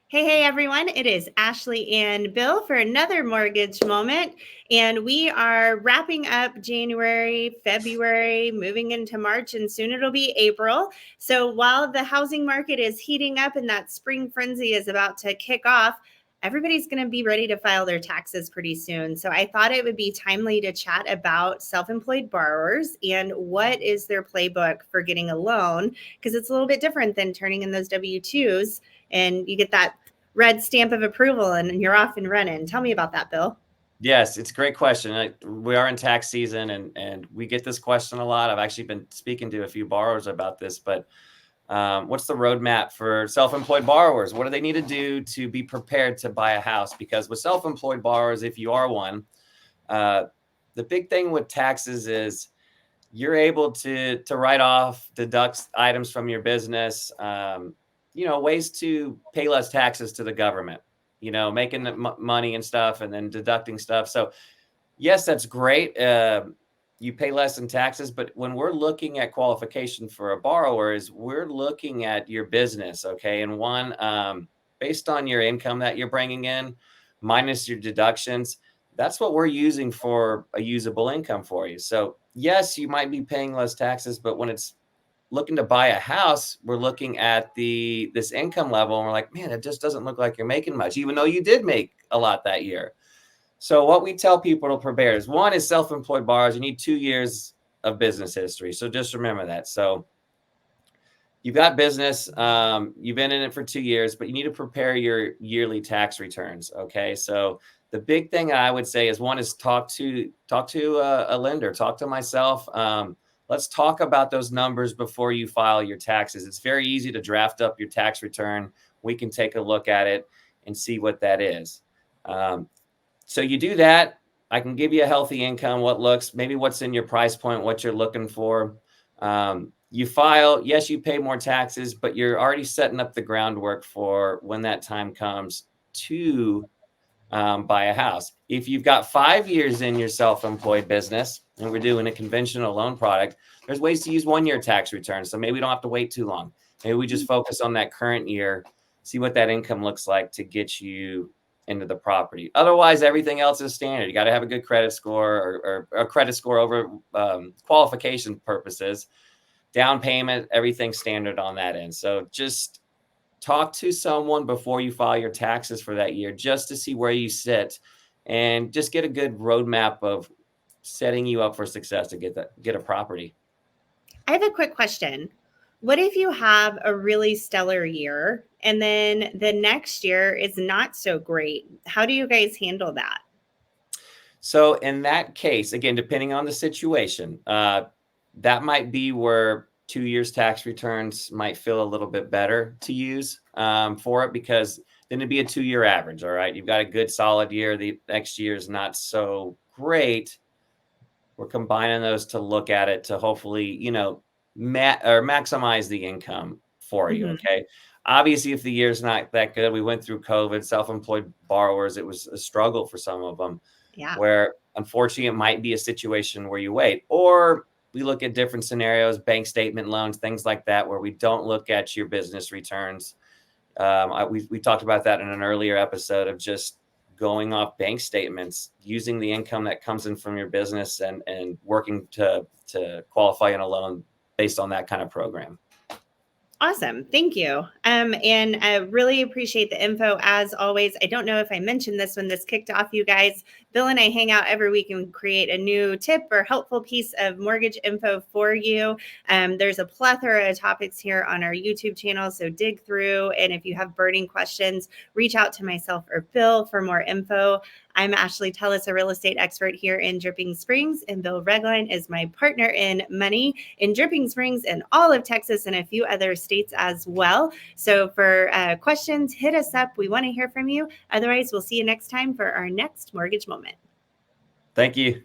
Hey, everyone. It is Ashley and Bill for another mortgage moment. And we are wrapping up January, February, moving into March, and soon it'll be April. So while the housing market is heating up and that spring frenzy is about to kick off, everybody's going to be ready to file their taxes pretty soon. So I thought it would be timely to chat about self-employed borrowers and what is their playbook for getting a loan, because it's a little bit different than turning in those W-2s and you get that red stamp of approval and you're off and running. Tell me about that, Bill. Yes, it's a great question. We are in tax season and we get this question a lot. I've actually been speaking to a few borrowers about this, but what's the roadmap for self-employed borrowers? What do they need to do to be prepared to buy a house? Because with self-employed borrowers, if you are one, the big thing with taxes is you're able to write off, deduct items from your business, ways to pay less taxes to the government, making the money and stuff and then deducting stuff. So yes, that's great. You pay less in taxes, but when we're looking at qualification for a borrower is we're looking at your business. Okay. And based on your income that you're bringing in minus your deductions, that's what we're using for a usable income for you. So yes, you might be paying less taxes, but when it's looking to buy a house, we're looking at this income level and we're like, man, it just doesn't look like you're making much, even though you did make a lot that year. So what we tell people to prepare is one is self-employed borrowers. You need 2 years of business history. So just remember that. So you've got business, you've been in it for 2 years, but you need to prepare your yearly tax returns. Okay. So the big thing I would say is one is talk to a lender, talk to myself. Let's talk about those numbers before you file your taxes. It's very easy to draft up your tax return. We can take a look at it and see what that is. So you do that. I can give you a healthy income, maybe what's in your price point, what you're looking for. You file, yes, you pay more taxes, but you're already setting up the groundwork for when that time comes to buy a house. If you've got 5 years in your self-employed business and we're doing a conventional loan product, there's ways to use 1 year tax returns. So maybe we don't have to wait too long. Maybe we just focus on that current year, see what that income looks like to get you into the property. Otherwise, everything else is standard. You got to have a good credit score or a credit score over qualification purposes. Down payment, everything standard on that end. So just talk to someone before you file your taxes for that year, just to see where you sit and just get a good roadmap of setting you up for success to get a property. I have a quick question. What if you have a really stellar year and then the next year is not so great? How do you guys handle that? So in that case, again, depending on the situation, that might be where 2 years tax returns might feel a little bit better to use for it, because then it'd be a 2-year average. All right. You've got a good solid year. The next year is not so great. We're combining those to look at it to hopefully, maximize the income for you. Okay. Obviously, if the year's not that good, we went through COVID, self-employed borrowers, it was a struggle for some of them. Yeah. Where unfortunately it might be a situation where you wait, or we look at different scenarios, bank statement loans, things like that, where we don't look at your business returns. We talked about that in an earlier episode of just going off bank statements, using the income that comes in from your business and working to qualify in a loan based on that kind of program. Awesome. Thank you. And I really appreciate the info as always. I don't know if I mentioned this when this kicked off, you guys. Bill and I hang out every week and create a new tip or helpful piece of mortgage info for you. There's a plethora of topics here on our YouTube channel, so dig through. And if you have burning questions, reach out to myself or Bill for more info. I'm Ashley Tullis, a real estate expert here in Dripping Springs, and Bill.Roegelein is my partner in money in Dripping Springs and all of Texas and a few other states as well. So for questions, hit us up. We want to hear from you. Otherwise, we'll see you next time for our next mortgage moment. Thank you.